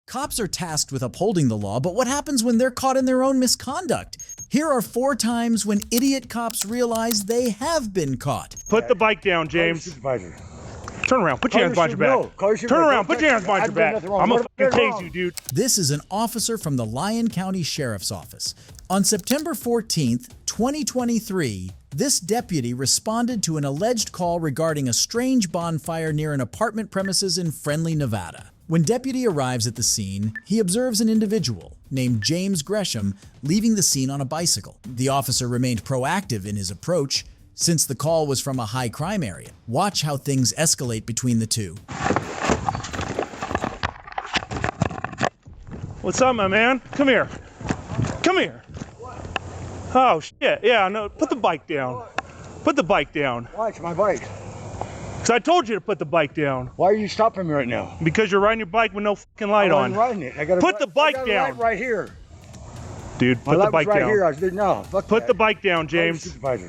Cops are tasked with upholding the law, but what happens when they're caught in their own misconduct? Here are 4 times when idiot cops realize they have been caught. Put the bike down, James. Supervisor. Turn around. Put your hands behind your back. No, Turn around. Put your hands behind your back. I'm gonna fucking tase you, dude. This is an officer from the Lyon County Sheriff's Office. On September 14th, 2023, this deputy responded to an alleged call regarding a strange bonfire near an apartment premises in Friendly, Nevada. When deputy arrives at the scene, he observes an individual named James Gresham leaving the scene on a bicycle. The officer remained proactive in his approach since the call was from a high crime area. Watch how things escalate between the two. What's up, my man? Come here. Come here. Oh, shit. Yeah, no, put the bike down. Put the bike down. Why? It's my bike. Because I told you to put the bike down. Why are you stopping me right now? Because you're riding your bike with no fucking light on. I'm riding it. I gotta put the bike I got down. A light right here. Dude, My put light the bike was right down. Here. I was doing, no, fuck Put that. the bike down, Call your James. supervisor.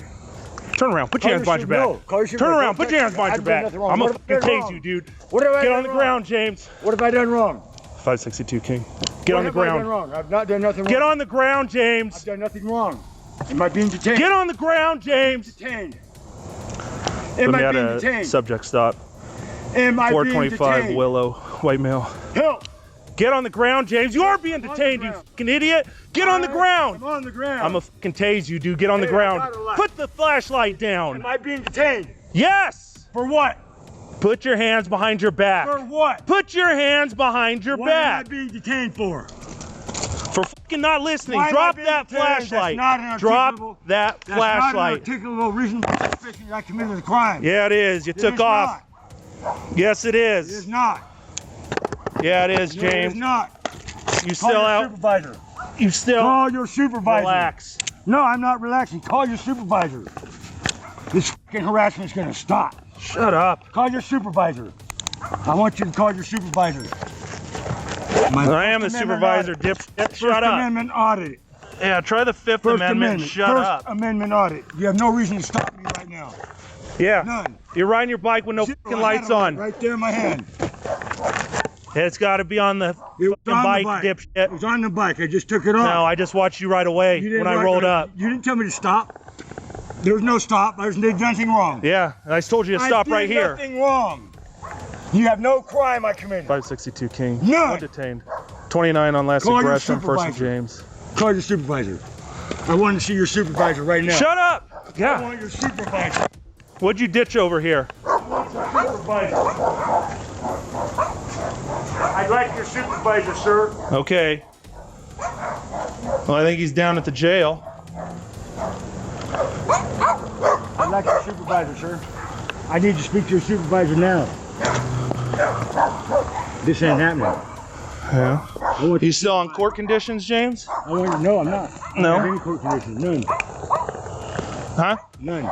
Turn around. Put your hands behind your back. Turn around. Put your hands behind your back. I'm gonna fucking tase you, dude. What have I Get done on the wrong? ground, James. What have I done wrong? 562 King. Get What on the have I done ground. wrong? I've not done nothing wrong. Get on the ground, James. I've done nothing wrong. Am I being detained? Get on the ground, James. Detained. Let Am me I add being a detained? subject stop. Am I being 425 detained? Willow, white male. Help! Get on the ground, James. You are being detained, you fucking idiot. Get on the ground. I'm on the ground. I'm gonna fucking tase you, dude. Get on the Hey, ground. I got a light. Put the flashlight down. Am I being detained? Yes. For what? Put your hands behind your back. For what? Put your hands behind your What am I back. being detained for? For fucking not listening. Why am I Drop being that detained? flashlight. That's not an Drop articulable- that That's not an flashlight. articulable reason for suspicion that I committed the crime. Yeah, it is. You It took is off. Not. Yes, it It is. is not. Yeah, it is, No, it James. is not. You Call still your out. supervisor. You still Call your supervisor. relax. No, I'm not relaxing. Call your supervisor. This fucking harassment's gonna stop. Shut up. Call your supervisor. I want you to call your supervisor. I am the supervisor, dipshit. First Shut up. Amendment audit. Yeah, try the Fifth First Amendment. Amendment. Shut First up. Amendment audit. You have no reason to stop me right now. Yeah. None. You're riding your bike with no Zero. fucking I lights had a light on. right there in my hand. It's got to be on the It was fucking on bike, the bike. dipshit. It was on the bike. I just took it off. No, I just watched you right away You didn't when I write rolled that- up. You didn't tell me to stop. There was no stop. I did nothing wrong. Yeah, and I told you to stop I right did here. nothing wrong. You have no crime I committed. 562 King. None. One detained. 29 on last Call your aggression, first and supervisor. James. Call your supervisor. I want to see your supervisor right now. Shut up! I Yeah. want your supervisor. What'd you ditch over here? I want your supervisor. I'd like your supervisor, sir. Okay. Well, I think he's down at the jail. I'd like your supervisor, sir. I need to speak to your supervisor now. This ain't happening. Yeah. I want You still on court conditions, James? I want you. No, I'm not. No? I don't have any court conditions. None. Huh? None.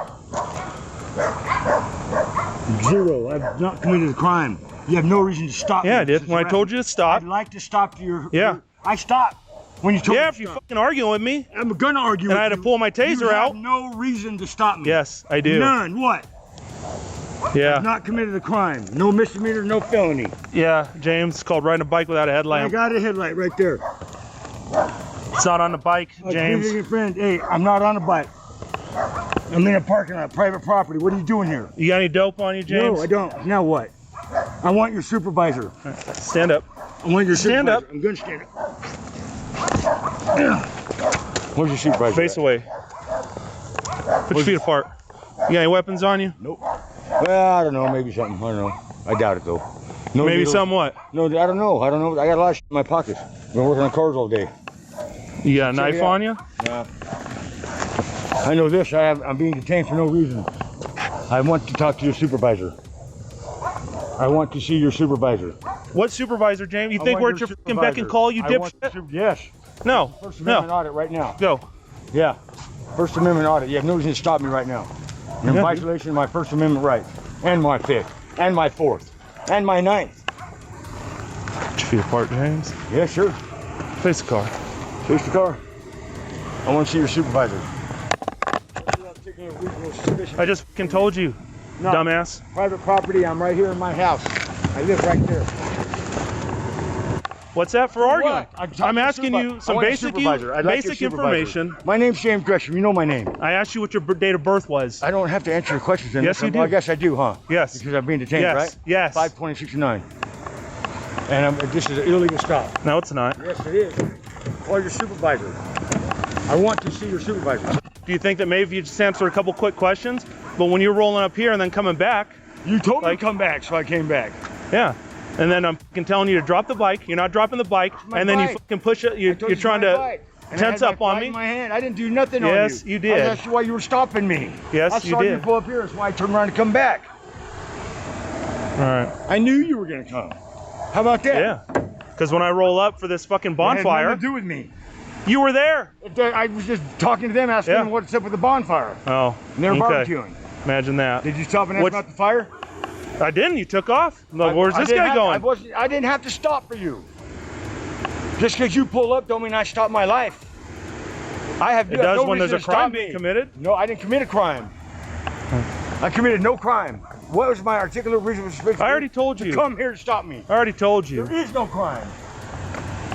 Zero. I've not committed a crime. You have no reason to stop me. Yeah, I did. When I told you to stop. I'd like to stop your. Yeah. I stopped when you told Yeah, me if to you stop. fucking arguing with me. I'm gonna argue. And with I had to you. pull my taser You out. have no reason to stop me. Yes, I do. None. What? Yeah. Not committed a crime. No misdemeanor. No felony. Yeah, James, it's called riding a bike without a I headlamp. got a headlight right there. It's not on the bike, I James. treated your friend. Hey, I'm not on a bike. I'm in a parking lot, private property. What are you doing here? You got any dope on you, James? No, I don't. Now what? I want your supervisor. Stand up. I want your Stand supervisor. up. I'm gonna stand up. Where's your supervisor? Face at? away. Put your feet apart. You got any weapons on you? Nope. Well, I don't know. Maybe something. I don't know. I doubt it though. No Maybe needles. somewhat. No, I don't know. I don't know. I got a lot of shit in my pockets. Been working on cars all day. You got a knife it out. on you? Nah. I know this. I'm being detained for no reason. I want to talk to your supervisor. I want to see your supervisor. What supervisor, James? You I think want we're at your fucking beck and call, you I want the dipshit? yes. No. First Amendment No. audit right now. Go. Yeah. First Amendment audit. You have no reason to stop me right now. You're in Yeah. violation of my First Amendment rights. And my Fifth. And my Fourth. And my Ninth. Put your feet apart, James. Yeah, sure. Face the car. Face the car. I want to see your supervisor. I just fucking told you, No. dumbass. Private property. I'm right here in my house. I live right there. What's that for arguing? What? I'm asking you some basic information. My name's James Gresham. You know my name. I asked you what your date of birth was. I don't have to answer your questions. Then. Yes, you do. Well, I guess I do, huh? Yes. Because I'm being detained, Yes. right? Yes. 5/20/69. And this is an illegal stop. No, it's not. Yes, it is. Call your supervisor. I want to see your supervisor. Do you think that maybe if you just answer a couple quick questions, but when you're rolling up here and then coming back, You told me to come back, so I came back. yeah, and then I'm fucking telling you to drop the bike, you're not dropping the bike, my and then you bike. fucking push it, you're trying to tense up on me. In my hand. I didn't do nothing on you. Yes, you did. That's why you were stopping me. Yes, I you saw you did. pull up here. That's why I turned around and come back. All right. I knew you were gonna come. How about that? Yeah. Because when I roll up for this fucking It had bonfire, nothing to do with me. you were there. I was just talking to them, asking Yeah. them what's up with the bonfire. Oh. And they were okay. barbecuing. Imagine that. Did you stop and ask What's- about the fire? I didn't. You took off. Look, where's I this didn't guy have- going? I didn't have to stop for you. Just because you pull up don't mean I stop my life. I have It does no when there's reason a to crime stop being me. committed. No, I didn't commit a crime. I committed no crime. What was my articulate reason for suspicion? I already told to you. come here to stop me. I already told you. There is no crime.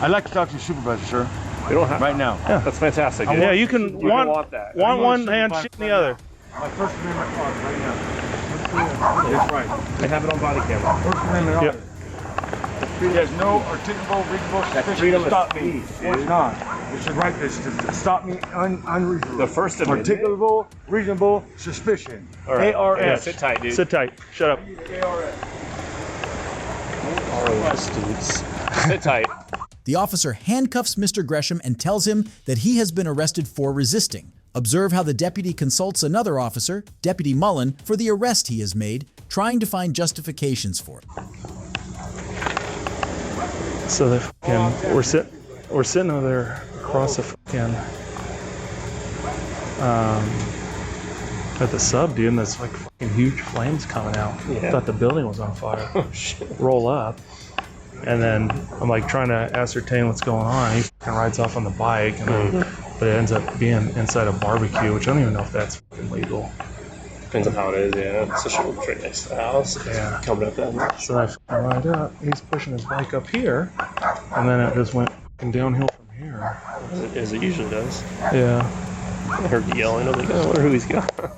I'd like to talk to your supervisor, sir. We don't have. Right now. That's fantastic. Dude. Yeah, you can You want, want that. want I want one hand, supervisor shit in right the other. My First Amendment clause right now. That's right. They have it on body camera. First Amendment Yep. order. He has no articulable, reasonable suspicion freedom to of stop me. speech, Well, it's dude. not. It's the right to stop me unreasonable. The First Amendment. Articulable, reasonable suspicion. All right. ARS. Yeah, sit tight, dude. Sit tight. Shut up. ARS. Sit tight. The officer handcuffs Mr. Gresham and tells him that he has been arrested for resisting. Observe how the deputy consults another officer, Deputy Mullen, for the arrest he has made, trying to find justifications for it. So they fucking, we're sitting over there across the fucking, at the sub, dude, and there's like fucking huge flames coming out. Yeah. Thought the building was on fire. Oh shit. Roll up, and then I'm like trying to ascertain what's going on. He fucking rides off on the bike, and then, but it ends up being inside a barbecue, which I don't even know if that's fucking legal. Depends on how it is, yeah. So she was right next to the house. Yeah. Coming up that much. So I fucking ride up. He's pushing his bike up here, and then it just went fucking downhill from here. As it usually does. Yeah. I heard you yelling. I was like, I wonder who he's got. Yeah.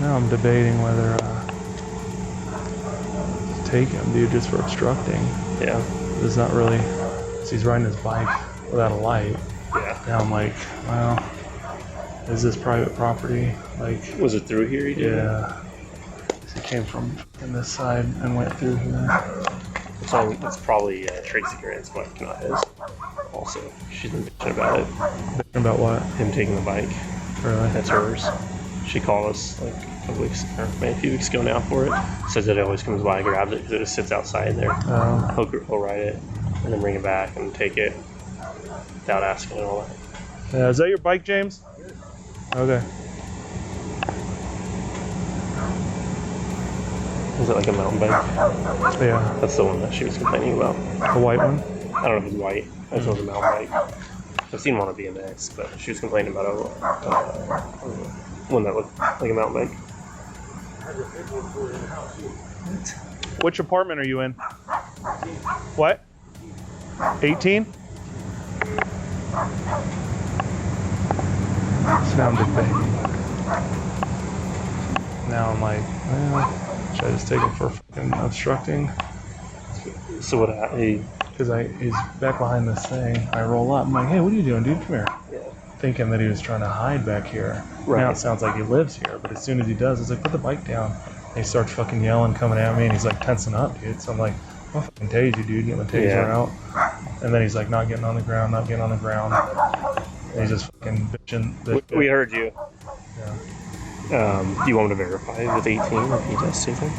Now I'm debating whether to take him, dude, just for obstructing. Yeah. It's not really. So he's riding his bike without a light. Yeah. Now I'm like, well, is this private property? Like, Was it through here? You did? yeah. He came from in this side and went through here. So it's probably Tracy Grant's bike, not his. Also, she's been bitching about it. Thinking about what? Him taking the bike. Really? That's hers. She called us like a couple weeks, or maybe a few weeks ago now for it. Says that it always comes by, grabs it because it just sits outside there. He'll ride it and then bring it back and take it without asking and all that. Yeah, is that your bike, James? Okay. Is it like a mountain bike? Yeah. That's the one that she was complaining about. The white one? I don't know if it's white. I just know it's a mountain bike. I've seen one on BMX, but she was complaining about one that looked like a mountain bike. Which apartment are you in? What? 18? So now I'm debating. Now I'm like, well, should I just take him for fucking obstructing? So what? Because he's back behind this thing. I roll up. I'm like, hey, what are you doing, dude? Come here. Thinking that he was trying to hide back here. Right. Now it sounds like he lives here, but as soon as he does, it's like, put the bike down. And he starts fucking yelling, coming at me, and he's like tensing up, dude. So I'm like, I'll fucking tase you, dude. Get my taser out. And then he's like, not getting on the ground, not getting on the ground. And he's just fucking bitching. We heard you. Yeah. Do you want him to verify with 18 if he does take him?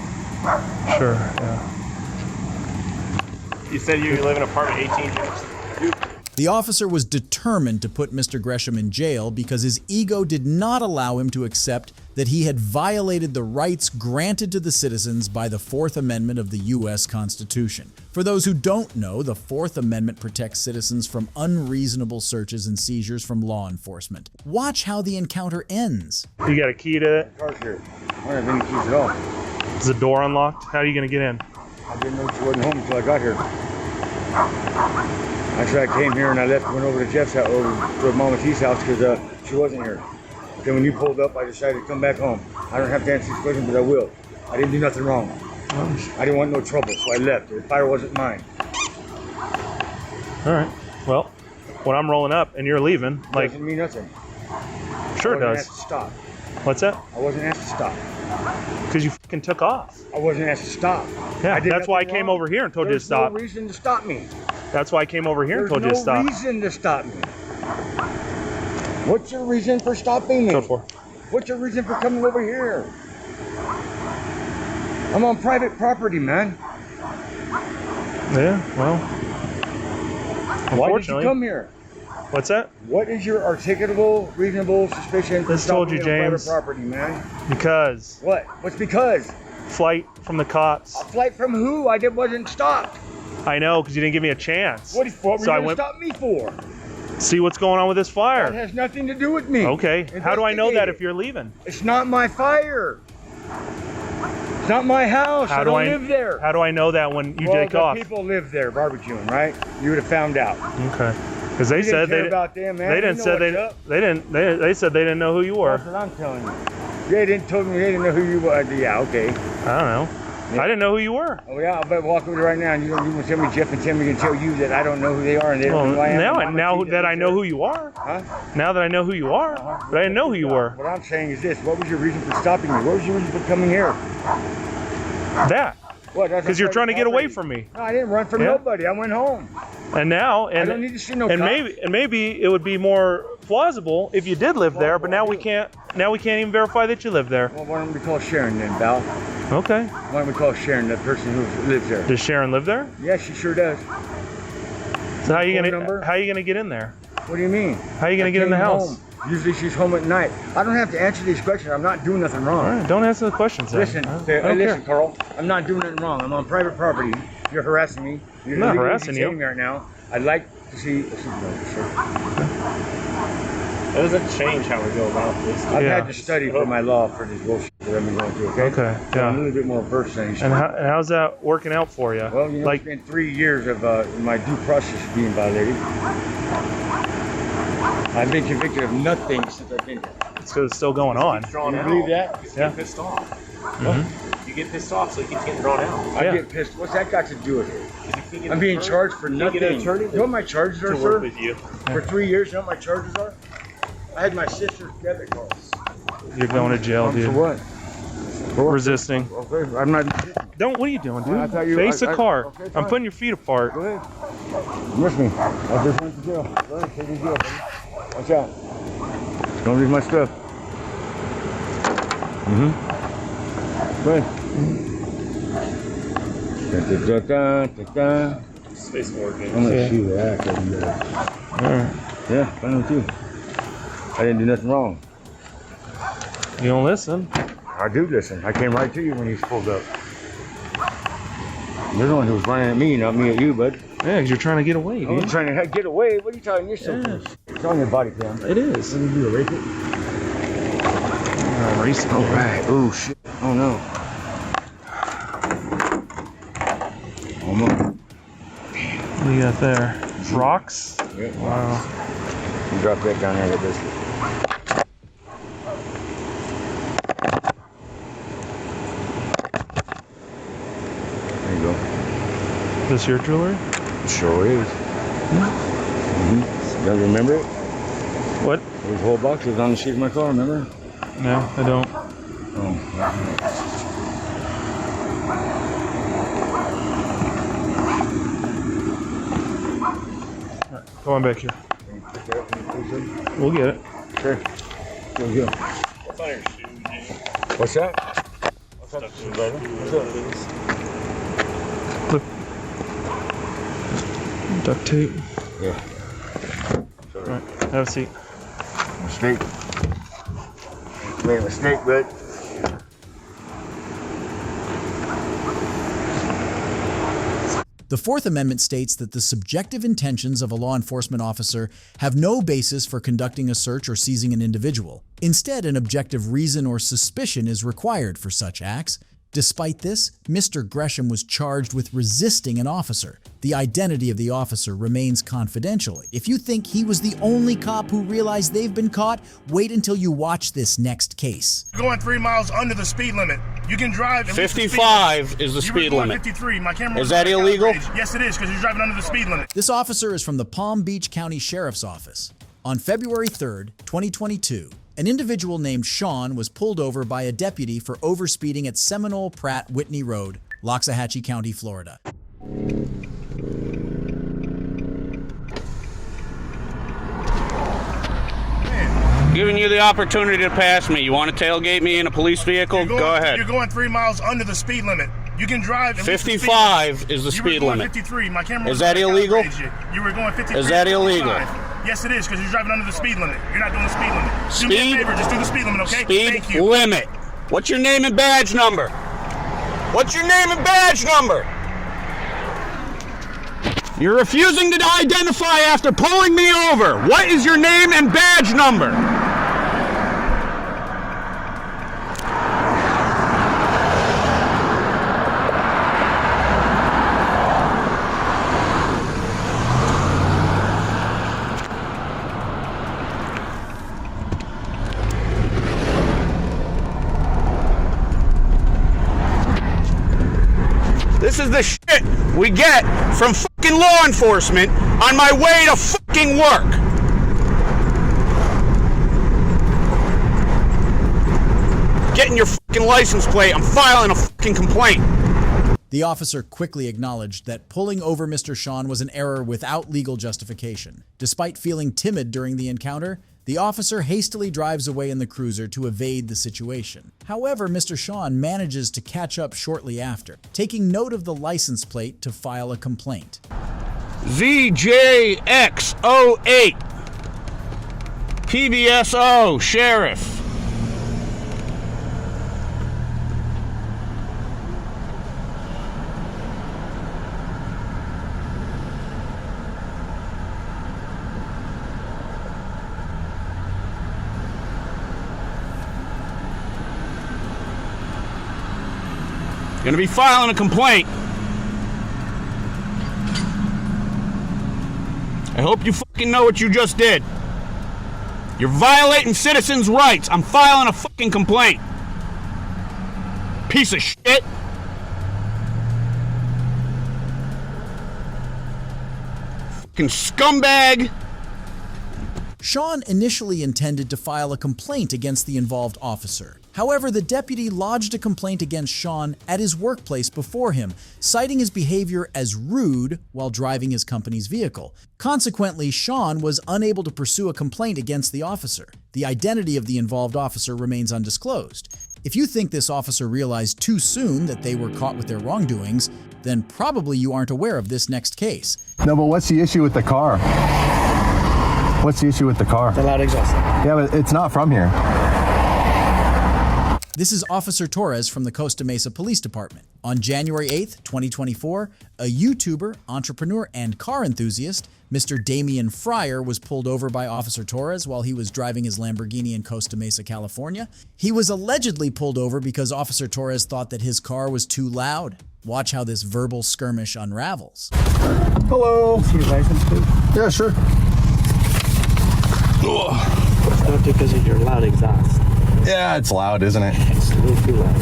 Sure, yeah. You said you live in apartment 18, James. The officer was determined to put Mr. Gresham in jail because his ego did not allow him to accept that he had violated the rights granted to the citizens by the Fourth Amendment of the U.S. Constitution. For those who don't know, the Fourth Amendment protects citizens from unreasonable searches and seizures from law enforcement. Watch how the encounter ends. You got a key to it? Car's here. I don't have any keys at all. Is the door unlocked? How are you going to get in? I didn't know she wasn't home until I got here. Actually, I came here and I went over to Jeff's house, over to Mama T's house because she wasn't here. Then when you pulled up, I decided to come back home. I don't have to answer these questions, but I will. I didn't do nothing wrong. I didn't want no trouble, so I left. The fire wasn't mine. All right. Well, when I'm rolling up and you're leaving, like, Doesn't mean nothing. sure it I wasn't does. asked to stop. What's that? I wasn't asked to stop. Because you fucking took off. I wasn't asked to stop. Yeah, I did that's why I nothing came wrong. over here and told you to There's stop. no reason to stop me. That's why I came over here and There's told you to no stop. reason to stop me. What's your reason for stopping me? Go for it. What's your reason for coming over here? I'm on private property, man. Yeah, well, Why did you unfortunately. come here? What's that? What is your articulable, reasonable suspicion for Just told stopping you, me on James. private property, man? Because What? What's because? flight from the cops. A flight from who? Wasn't stopped. I know, because you didn't give me a chance. What were So I you going went- to stop me for? See what's going on with this That fire. has nothing to do with me. Okay. How do I know that Investigate if it. you're leaving? It's not my fire. It's not my house. How I do don't I live there. How do I know that when you well, take the off? people live there barbecuing, right? You would have found out. Okay. Because they You said didn't care they about them, man. they You didn't know say what's up. they said they didn't know who you were. That's what I'm telling you. They didn't tell me they didn't know who you were. Yeah, okay. I don't know. I didn't know who you were. Oh yeah, I better walk over there right now and you can tell me Jeff and Timmy can tell you that I don't know who they are and they Well, don't know who I am. now and now Mama T that I lives know there. who you are. Huh? Now that I know who you are, but I didn't know who you were. What I'm saying is this: what was your reason for stopping me? What was your reason for coming here? That. What? That's Because you're on trying to get away property. from me. No, I didn't run from Yeah. nobody. I went home. And now I don't need to see no and cops. maybe it would be more plausible if you did live there, but now we can't even verify that you live there. Well, why don't we call Sharon then, Val? Okay. Why don't we call Sharon, that person who lives there? Does Sharon live there? Yeah, she sure does. So how are you Phone number? gonna get in there? What do you mean? How are you gonna I get in the came house? home. Usually she's home at night. I don't have to answer these questions. I'm not doing nothing wrong. All right, don't answer the questions then. Listen, I hey, don't listen, care. Carl. I'm not doing nothing wrong. I'm on private property. You're harassing me. You're I'm not illegally harassing you. detaining me right now. I'd like to see a supervisor. That doesn't change how we go about this. I've Yeah. had to study for my law for this bullshit that I've been going through. Okay. Okay, So I'm a yeah. little bit more versed than you. And how's that working out for you? Well, you know, like, it's been 3 years of my due process being violated. I've been convicted of nothing since I've been here. it's 'cause it's still going on. Drawn You out. believe that? You just Yeah. get pissed off. Mhm. You get pissed off, so it keeps getting drawn out. I Yeah. get pissed. What's that got to do with it? 'Cause you can't get I'm an being attorney- charged for you can't nothing. get an attorney You know what my charges are, to work sir? with you. For 3 years, you know what my charges are? I had my sister's debit cards. You're going to jail, For dude. what? Resisting. Okay, I'm not. Don't. What are you doing, I dude? thought you- Face the car. okay, I'm fine. putting your feet apart. Go ahead. Miss me. I just went to jail. Go ahead, take me to jail. Buddy. Watch out. Don't leave my stuff. Go ahead. Da-da-da-da-da-da. Space war I'm games. gonna Yeah. shoot that. All right. Yeah, fine with you. I didn't do nothing wrong. You don't listen. I do listen. I came right to you when you pulled up. You're the one who was running at me, not me at you, bud. Yeah, 'cause you're trying to get away, I'm dude. trying to get away. What are you talking? You're so Yeah. It's on your body cam. It is. What did you do, erase it? Racing. All right. Oh, shit. Oh, no. Almost. What do you got there? Rocks? Yeah. Wow. You drop that down there like this. There you go. This your jewelry? Sure is. Mm-hmm. You remember it? What? Those whole boxes on the seat of my car, remember? No, I don't. Oh, Come on back here. can you pick that up when you please, sir? We'll get it. Sure. There you go. What's on your shoe, James? What's that? What's that, brother? What's up? Duct tape. Yeah. All right. Have a seat. Mistake. Made a mistake, bud. The Fourth Amendment states that the subjective intentions of a law enforcement officer have no basis for conducting a search or seizing an individual. Instead, an objective reason or suspicion is required for such acts. Despite this, Mr. Gresham was charged with resisting an officer. The identity of the officer remains confidential. If you think he was the only cop who realized they've been caught, wait until you watch this next case. Going 3 miles under the speed limit. You can drive. 55 is the speed limit. 53. My camera. Is that illegal? Yes, it is, because you're driving under the speed limit. This officer is from the Palm Beach County Sheriff's Office. On February 3rd, 2022, an individual named Sean was pulled over by a deputy for overspeeding at Seminole Pratt Whitney Road, Loxahatchee County, Florida. Giving you the opportunity to pass me. You want to tailgate me in a police vehicle? Go ahead. You're going 3 miles under the speed limit. You can drive. 55 is the speed limit. 53. My camera. Is that illegal? You were going 53. Is that illegal? Yes, it is, because you're driving under the speed limit. You're not doing the speed limit. Speed? Do me a favor, just do the speed limit, okay? Speed Thank you. limit. What's your name and badge number? What's your name and badge number? You're refusing to identify after pulling me over. What is your name and badge number? This is the shit we get from fucking law enforcement on my way to fucking work. Getting your fucking license plate, I'm filing a fucking complaint. The officer quickly acknowledged that pulling over Mr. Sean was an error without legal justification. Despite feeling timid during the encounter, the officer hastily drives away in the cruiser to evade the situation. However, Mr. Sean manages to catch up shortly after, taking note of the license plate to file a complaint. ZJX08 PBSO Sheriff. Gonna be filing a complaint. I hope you fucking know what you just did. You're violating citizens' rights. I'm filing a fucking complaint. Piece of shit. Fucking scumbag. Sean initially intended to file a complaint against the involved officer. However, the deputy lodged a complaint against Sean at his workplace before him, citing his behavior as rude while driving his company's vehicle. Consequently, Sean was unable to pursue a complaint against the officer. The identity of the involved officer remains undisclosed. If you think this officer realized too soon that they were caught with their wrongdoings, then probably you aren't aware of this next case. No, but what's the issue with the car? What's the issue with the car? The loud exhaust. Yeah, but it's not from here. This is Officer Torres from the Costa Mesa Police Department. On January 8th, 2024, a YouTuber, entrepreneur, and car enthusiast, Mr. Damian Fryer, was pulled over by Officer Torres while he was driving his Lamborghini in Costa Mesa, California. He was allegedly pulled over because Officer Torres thought that his car was too loud. Watch how this verbal skirmish unravels. Hello. See your license, please? Yeah, sure. It's not because of your loud exhaust. Yeah, it's loud, isn't it? It's a little too loud.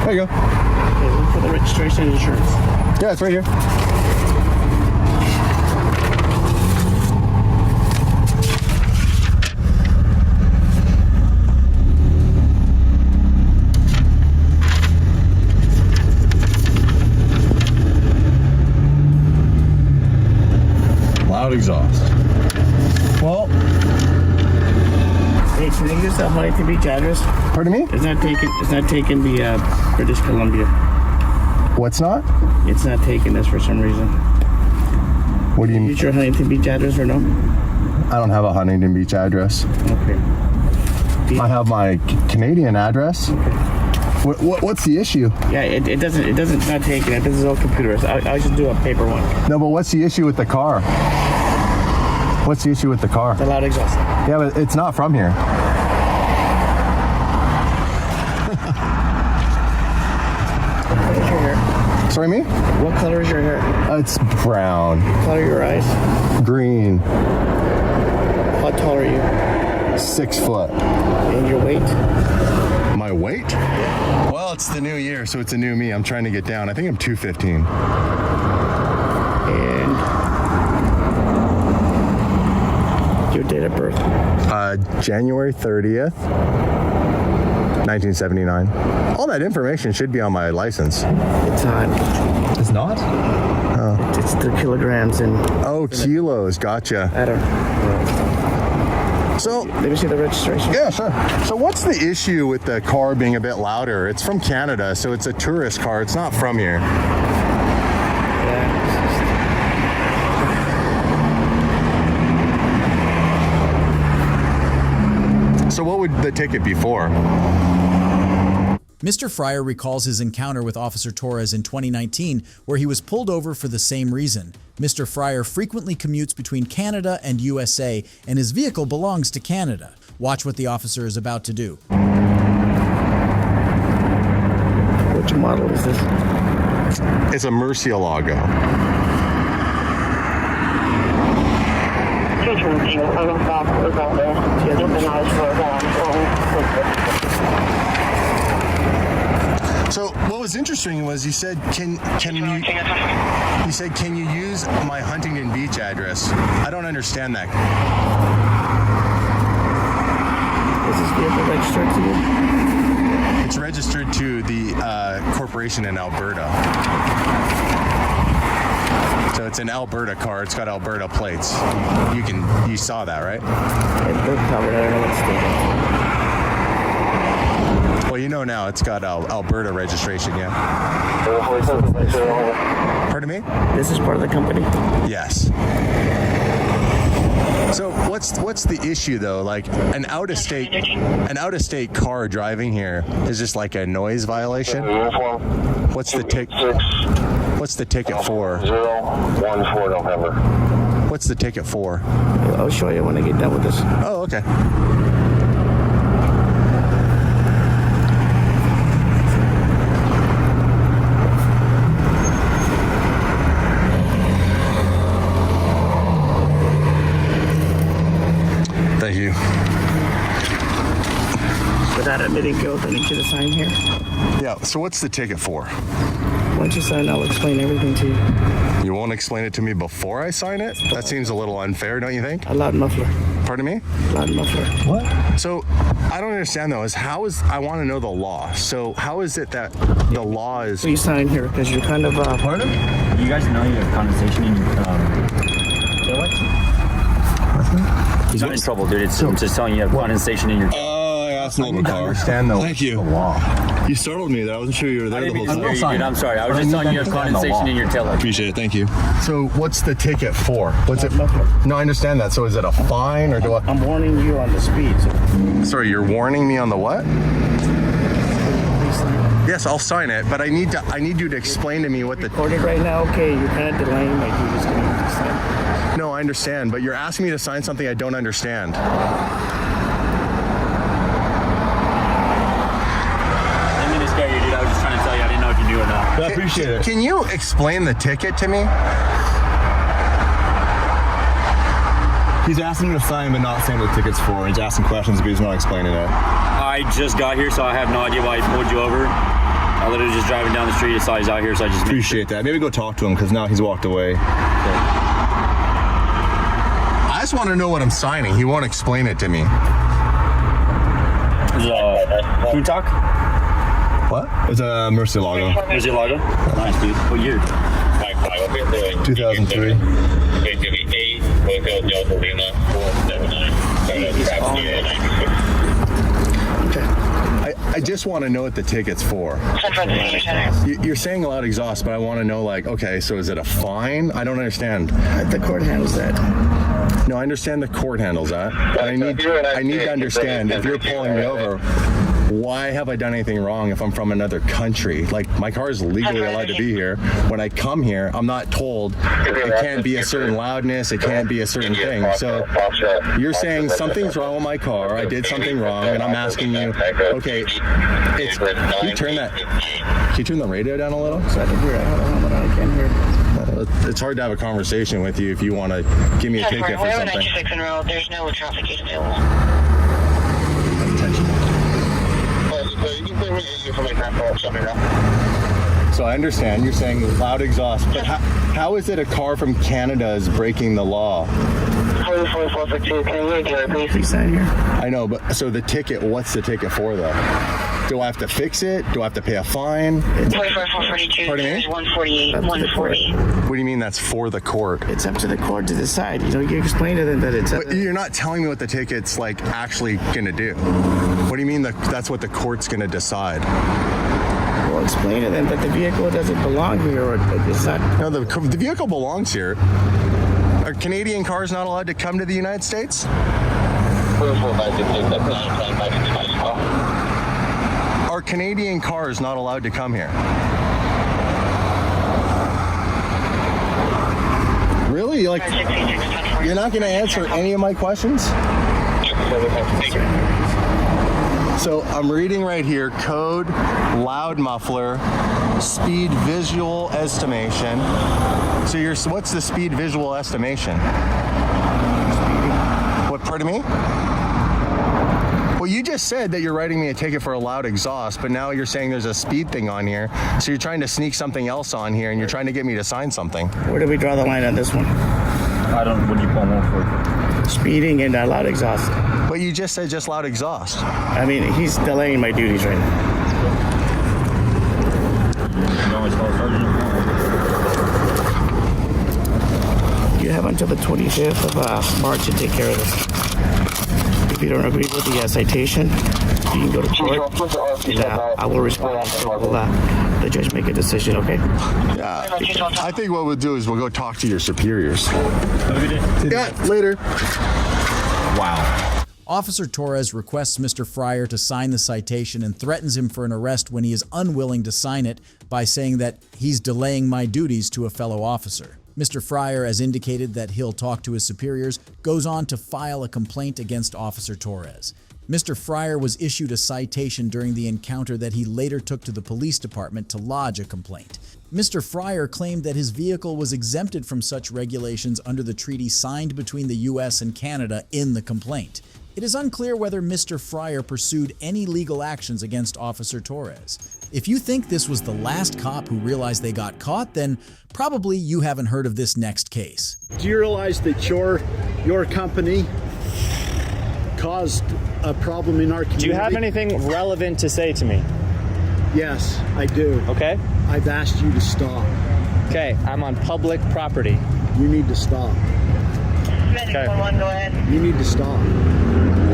There you go. Okay, look for the registration and insurance. Yeah, it's right here. Loud exhaust. Well, Hey, can I use the Huntington Beach address? pardon me? It's not taking the British Columbia. What's not? It's not taking this for some reason. What do you mean? Use your Huntington Beach address or no? I don't have a Huntington Beach address. Okay. I have my Canadian address. What's the issue? Yeah, it doesn't not taking it. This is all computerized. I should do a paper one. No, but what's the issue with the car? What's the issue with the car? The loud exhaust. Yeah, but it's not from here. Pardon me? What color is your hair? It's brown. Color your eyes? Green. How tall are you? 6 foot. And your weight? My weight? Well, it's the new year, so it's a new me. I'm trying to get down. I think I'm 215. And your date of birth? January 30th, 1979. All that information should be on my license. It's not. It's not? It's the kilograms and Oh, kilos. Gotcha. I don't. So, Let me see the registration. yeah, sure. So what's the issue with the car being a bit louder? It's from Canada, so it's a tourist car. It's not from here. So what would the ticket be for? Mr. Fryer recalls his encounter with Officer Torres in 2019, where he was pulled over for the same reason. Mr. Fryer frequently commutes between Canada and USA, and his vehicle belongs to Canada. Watch what the officer is about to do. Which model is this? It's a Murcielago. So what was interesting was you said, can you use my Huntington Beach address? I don't understand that. Is this vehicle registered to you? It's registered to the corporation in Alberta. So it's an Alberta car. It's got Alberta plates. You saw that, right? They're covered. I don't know what state. Well, you know now it's got Alberta registration, yeah? Pardon me? This is part of the company? Yes. So what's the issue though? Like an out of state car driving here is just like a noise violation? What's the ticket for? 014 November. What's the ticket for? I'll show you when I get done with this. Oh, okay. Thank you. Without admitting guilt, I need you to sign here. Yeah, so what's the ticket for? Once you sign, I'll explain everything to you. You won't explain it to me before I sign it? That seems a little unfair, don't you think? A loud muffler. Pardon me? Loud muffler. What? So I don't understand though, I want to know the law. So how is it that the law is... So you sign here because you're kind of... Pardon? You guys know you have condensation in your taillights? He's not in trouble, dude. I'm just telling you have condensation in your... I asked him the car. Understand though. Thank you. The law. You startled me there. I wasn't sure you were there the whole time. I'm sorry. I was just telling you have condensation in your taillights. Appreciate it. Thank you. So what's the ticket for? What's it? No, I understand that. So is it a fine or do I... I'm warning you on the speed. So. Sorry, you're warning me on the what? Yes, I'll sign it, but I need you to explain to me what the... Recorded right now? Okay, you're kind of delaying. Like you're just going to sign. No, I understand, but you're asking me to sign something I don't understand. I was just trying to tell you, I didn't know if you knew or not. I appreciate it. Can you explain the ticket to me? He's asking me to sign, but not saying what the ticket's for. He's asking questions, but he's not explaining it. I just got here, so I have no idea why he pulled you over. I literally just driving down the street. I saw he's out here, so I just appreciate that. Maybe go talk to him because now he's walked away. I just want to know what I'm signing. He won't explain it to me. Food talk? What? It's a Murcielago. Murcielago? Nice, dude. What year? 2003. I just want to know what the ticket's for. You're saying a lot of exhaust, but I want to know, like, okay, so is it a fine? I don't understand. The court handles that. No, I understand the court handles that. But I need to understand if you're pulling me over. Why have I done anything wrong if I'm from another country? Like, my car is legally allowed to be here. When I come here, I'm not told it can't be a certain loudness, it can't be a certain thing. So you're saying something's wrong with my car, I did something wrong, and I'm asking you, okay, can you turn the radio down a little? So I can hear it. I can't hear it. It's hard to have a conversation with you if you want to give me a ticket for something. 96 in row. There's no traffic available. So I understand you're saying loud exhaust, but how is it a car from Canada is breaking the law? 4442, can you do it, please? Please sign here. I know, but so the ticket, what's the ticket for though? Do I have to fix it? Do I have to pay a fine? 44442, Pardon me? there's 148, 140. What do you mean that's for the court? It's up to the court to decide. You know, you explain to them that it's. But you're not telling me what the ticket's like actually gonna do. What do you mean that's what the court's gonna decide? Well, explain to them that the vehicle doesn't belong here, or it's not. No, the vehicle belongs here. Are Canadian cars not allowed to come to the United States? Are Canadian cars not allowed to come here? Really? Like, you're not going to answer any of my questions? So I'm reading right here, code, loud muffler, speed visual estimation. So what's the speed visual estimation? What, pardon me? Well, you just said that you're writing me a ticket for a loud exhaust, but now you're saying there's a speed thing on here. So you're trying to sneak something else on here, and you're trying to get me to sign something. Where do we draw the line on this one? What do you pull more for? Speeding and loud exhaust. But you just said just loud exhaust. I mean, he's delaying my duties right now. You have until the 25th of March to take care of this. If you don't agree with the citation, you can go to court. And, I will respond. We'll the judge make a decision, okay? I think what we'll do is we'll go talk to your superiors. Yeah, later. Wow. Officer Torres requests Mr. Fryer to sign the citation and threatens him for an arrest when he is unwilling to sign it by saying that he's delaying my duties to a fellow officer. Mr. Fryer, as indicated that he'll talk to his superiors, goes on to file a complaint against Officer Torres. Mr. Fryer was issued a citation during the encounter that he later took to the police department to lodge a complaint. Mr. Fryer claimed that his vehicle was exempted from such regulations under the treaty signed between the U.S. and Canada in the complaint. It is unclear whether Mr. Fryer pursued any legal actions against Officer Torres. If you think this was the last cop who realized they got caught, then probably you haven't heard of this next case. Do you realize that your company caused a problem in our community? Do you have anything relevant to say to me? Yes, I do. Okay. I've asked you to stop. Okay, I'm on public property. You need to stop. Okay. Go ahead. You need to stop.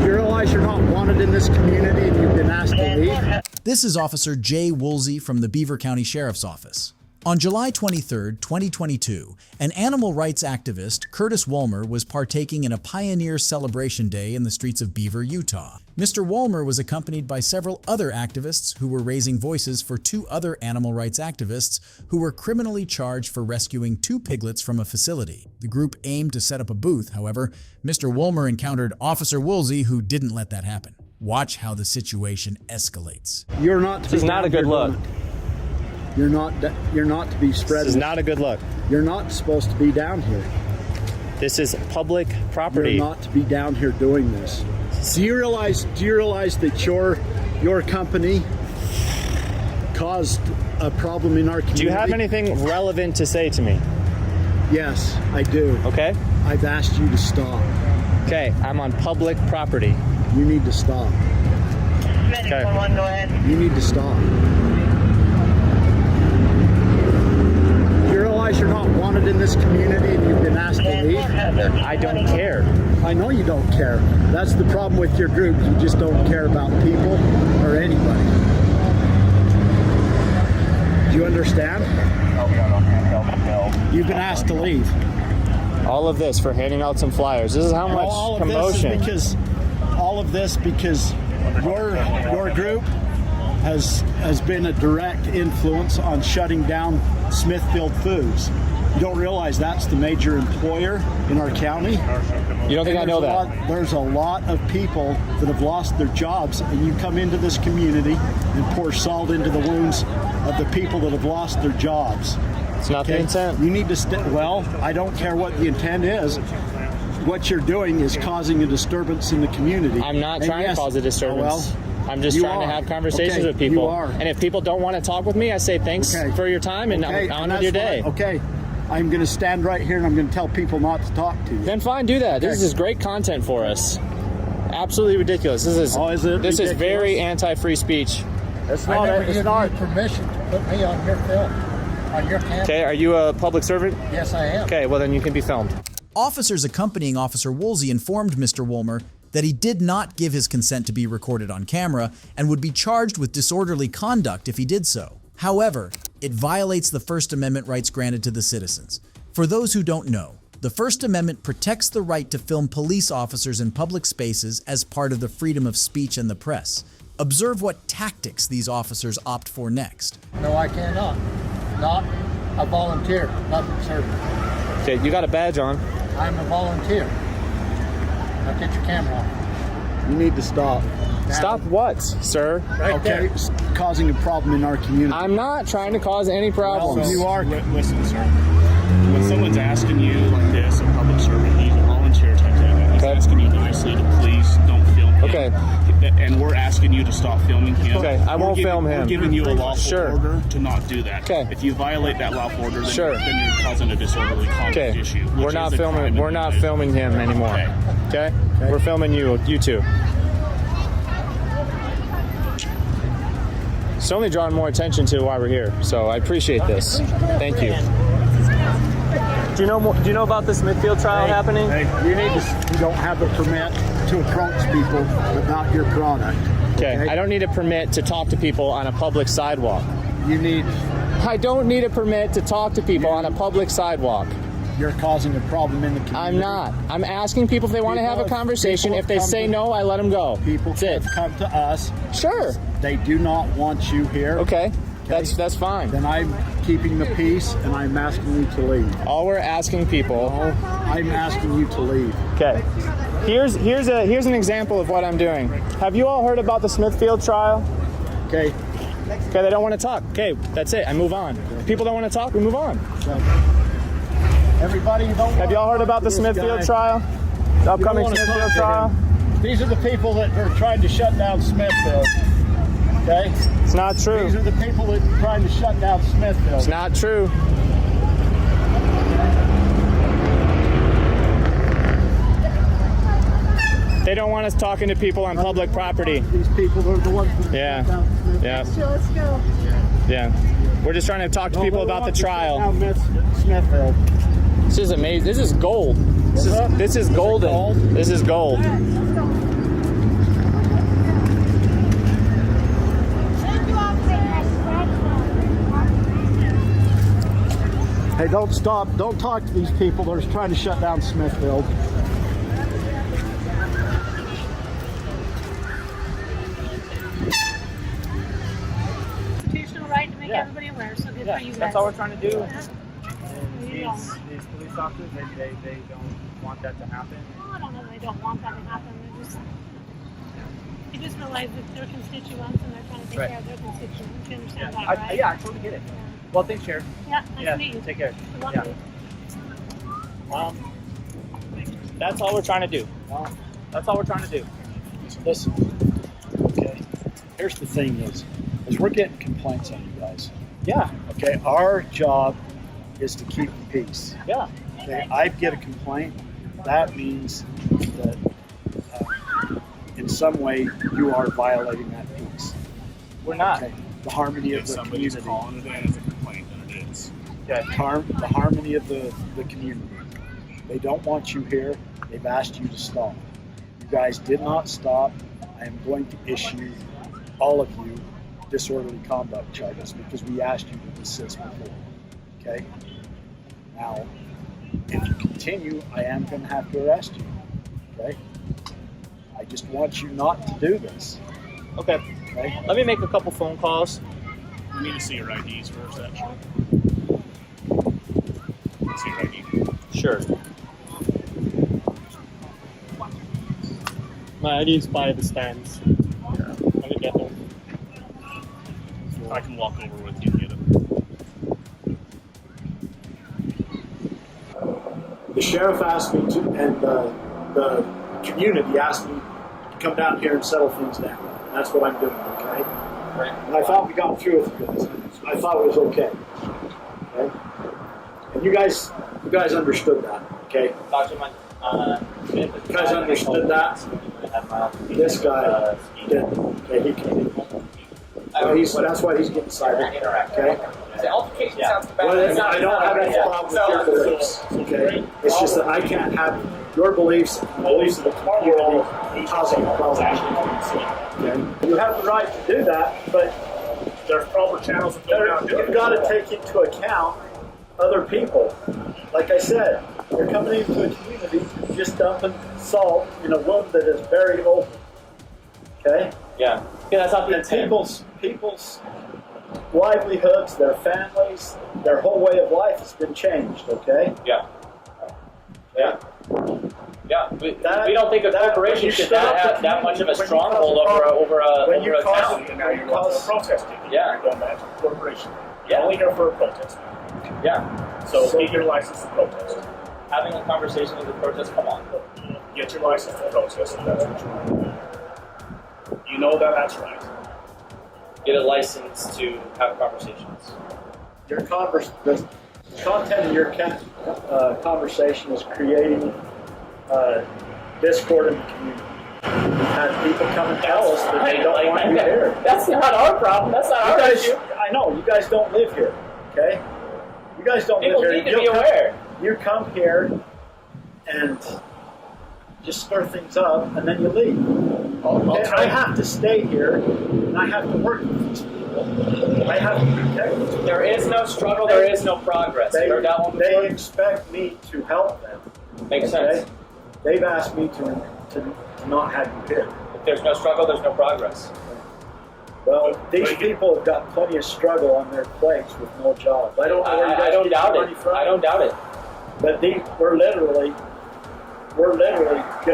You realize you're not wanted in this community and you've been asked to leave? This is Officer Jay Woolsey from the Beaver County Sheriff's Office. On July 23, 2022, an animal rights activist, Curtis Wollmer, was partaking in a Pioneer Celebration Day in the streets of Beaver, Utah. Mr. Wollmer was accompanied by several other activists who were raising voices for two other animal rights activists who were criminally charged for rescuing two piglets from a facility. The group aimed to set up a booth, however. Mr. Wollmer encountered Officer Woolsey, who didn't let that happen. Watch how the situation escalates. You're not to This is be not a good look. You're not to be spreading. This is not a good look. You're not supposed to be down here. This is public property. You're not to be down here doing this. Do you realize that your company caused a problem in our community? Do you have anything relevant to say to me? Yes, I do. Okay. I've asked you to stop. Okay, I'm on public property. You need to stop. Okay. Go ahead. You need to stop. You realize you're not wanted in this community and you've been asked to leave? I don't care. I know you don't care. That's the problem with your group. You just don't care about people or anybody. Do you understand? You've been asked to leave. All of this for handing out some flyers. This is how much All of promotion. this is all of this because Your group has been a direct influence on shutting down Smithfield Foods. You don't realize that's the major employer in our county. You don't think I know that? There's a lot of people that have lost their jobs, and you come into this community and pour salt into the wounds of the people that have lost their jobs. It's not the intent. You need to well, I don't care what the intent is. What you're doing is causing a disturbance in the community. I'm not trying to cause a disturbance. Well, I'm just trying to have conversations with people. You are. And if people don't want to talk with me, I say thanks for your time and on with your day. I'm going to stand right here and I'm going to tell people not to talk to you. Then fine, do that. This is great content for us. Absolutely ridiculous. This is very anti-free speech. It's not. It's not permission to put me on your film, on your camera. Okay, are you a public servant? Yes, I am. Okay, well then you can be filmed. Officers accompanying Officer Woolsey informed Mr. Woolmer that he did not give his consent to be recorded on camera and would be charged with disorderly conduct if he did so. However, it violates the First Amendment rights granted to the citizens. For those who don't know, the First Amendment protects the right to film police officers in public spaces as part of the freedom of speech and the press. Observe what tactics these officers opt for next. No, I cannot. Not a volunteer, public servant. Okay, you got a badge on. I'm a volunteer. Now get your camera off. You need to stop. Stop what, sir? Okay, it's causing a problem in our community. I'm not trying to cause any problems. Well, you are. Listen, sir. When someone's asking you like this, a public servant, he's a volunteer type thing. He's asking you nicely to please don't film him. Okay. And we're asking you to stop filming him. Okay, I won't film him. We're giving you a lawful order to not do that. Okay. If you violate that lawful order, then you're causing a disorderly conduct issue. We're not filming. We're not filming him anymore. Okay. We're filming you two. It's only drawing more attention to why we're here, so I appreciate this. Thank you. Do you know about the Smithfield trial happening? You don't have a permit to approach people about your product. Okay. I don't need a permit to talk to people on a public sidewalk. I don't need a permit to talk to people on a public sidewalk. You're causing a problem in the community. I'm not. I'm asking people if they want to have a conversation. If they say no, I let them go. People have come to us. Sure. They do not want you here. Okay. That's fine. Then I'm keeping the peace and I'm asking you to leave. All we're asking people. I'm asking you to leave. Okay. Here's an example of what I'm doing. Have you all heard about the Smithfield trial? Okay. Okay, they don't want to talk. Okay, that's it. I move on. If people don't want to talk, we move on. Everybody, have you all heard about the Smithfield trial? The upcoming Smithfield trial? These are the people that are trying to shut down Smithfield. Okay? It's not true. These are the people that are trying to shut down Smithfield. It's not true. They don't want us talking to people on public property. These people are the ones that Yeah. Let's go. Yeah. We're just trying to talk to people about the trial. Smithfield. This is amazing. This is gold. This is golden. This is gold. Hey, don't stop. Don't talk to these people that are trying to shut down Smithfield. Constitutional right to make everybody aware, so good for you guys. That's all we're trying to do. These police officers, they don't want that to happen. Well, I don't know. They don't want that to happen. They just realize that they're constituents and they're trying to take care of their constituents. You understand that, right? I totally get it. Well, thanks, Sheriff. Yeah, nice to meet you. Take care. Good luck with you. That's all we're trying to do. That's all we're trying to do. Listen, okay. Here's the thing is we're getting complaints on you guys. Yeah. Okay. Our job is to keep the peace. Yeah. Okay. I get a complaint. That means that in some way you are violating that peace. We're not. Okay. The harmony of the Somebody's community. calling it in as a complaint, then it is. Okay. The harmony of the community. They don't want you here. They've asked you to stop. You guys did not stop. I am going to issue all of you disorderly conduct charges because we asked you to desist before. Okay? Now, if you continue, I am going to have to arrest you. Okay? I just want you not to do this. Okay. Let me make a couple phone calls. We need to see your IDs first, actually. See your ID. Sure. My ID is by the stands. Let me get them. I can walk over with you and get it. The sheriff asked me to, and the community asked me to come down here and settle things down. And that's what I'm doing, okay? Right. And I thought we got through with you guys. I thought it was okay. Okay? And you guys understood that, okay? You guys understood that? This guy didn't. Okay, he can't. So that's why he's getting cited, okay? Well, I don't have any problem with your beliefs, okay? It's just that I can't have your beliefs and the beliefs of the community causing a problem. Okay? You have the right to do that, but There's proper channels of you've got to take into account other people. Like I said, you're coming into a community just dumping salt in a wound that is very open. Okay? Yeah. Yeah, that's not the And intent. people's livelihoods, their families, their whole way of life has been changed, okay? Yeah. Yeah. Yeah. We don't think a corporation should have that much of a stronghold over a town. And now you're going to protesting. Yeah. You're going back to the corporation. Yeah. You're only here for a protest. Yeah. So get your license to protest. Having a conversation with the protest, come on. Get your license to protest if that's what you want. You know that's right. Get a license to have conversations. The content of your conversation is creating discord in the community. We've had people come and tell us that they don't want you here. That's not our problem. That's not our issue. I know, you guys don't live here, okay? You guys don't People live here. need to be aware. You come here and just stir things up, and then you leave. Okay? I have to stay here, and I have to work with these people. I have to protect them. There is no struggle. There is no progress. They, You heard that one they before? expect me to help them. Makes sense. They've asked me to not have you here. If there's no struggle, there's no progress. Well, these people have got plenty of struggle on their plates with no jobs. I don't know where you guys I don't get doubt your it. money from. I don't doubt it. But we're literally going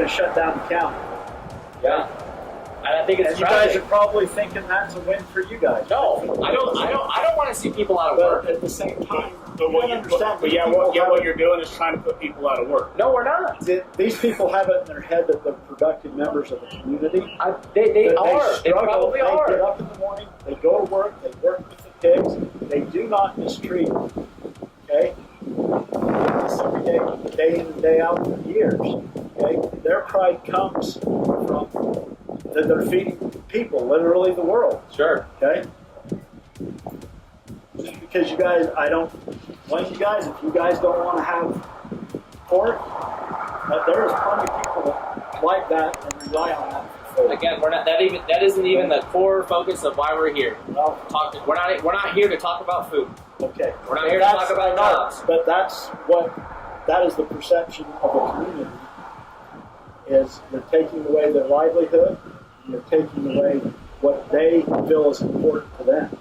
to shut down the county. Yeah. And I think it's And you guys tragic. are probably thinking that's a win for you guys. No, I don't want to see people out of work. But at the same time, But what you're doing is trying to put people out of work. No, we're not. These people have it in their head that they're productive members of the community. They That are. They struggle. probably are. They get up in the morning, they go to work, they work with the pigs, they do not mistreat them. Okay? This every day in and day out for years. Okay? Their pride comes from that they're feeding people, literally the world. Sure. Okay? Just because you guys, I don't blame you guys. If you guys don't want to have pork, there is plenty of people that like that and rely on that for food. Again, we're not that isn't even the core focus of why we're here. Well, We're not here to talk about food. okay. We're not here to talk about jobs. But that is the perception of the community. Is they're taking away their livelihood, and they're taking away what they feel is important to them.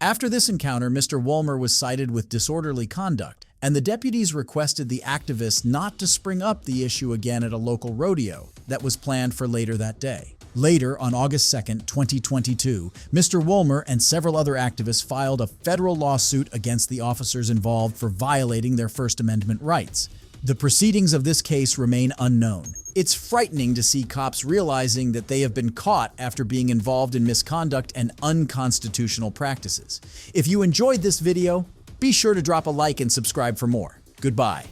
After this encounter, Mr. Woolmer was cited with disorderly conduct, and the deputies requested the activists not to spring up the issue again at a local rodeo that was planned for later that day. Later, on August 2nd, 2022, Mr. Woolmer and several other activists filed a federal lawsuit against the officers involved for violating their First Amendment rights. The proceedings of this case remain unknown. It's frightening to see cops realizing that they have been caught after being involved in misconduct and unconstitutional practices. If you enjoyed this video, be sure to drop a like and subscribe for more. Goodbye.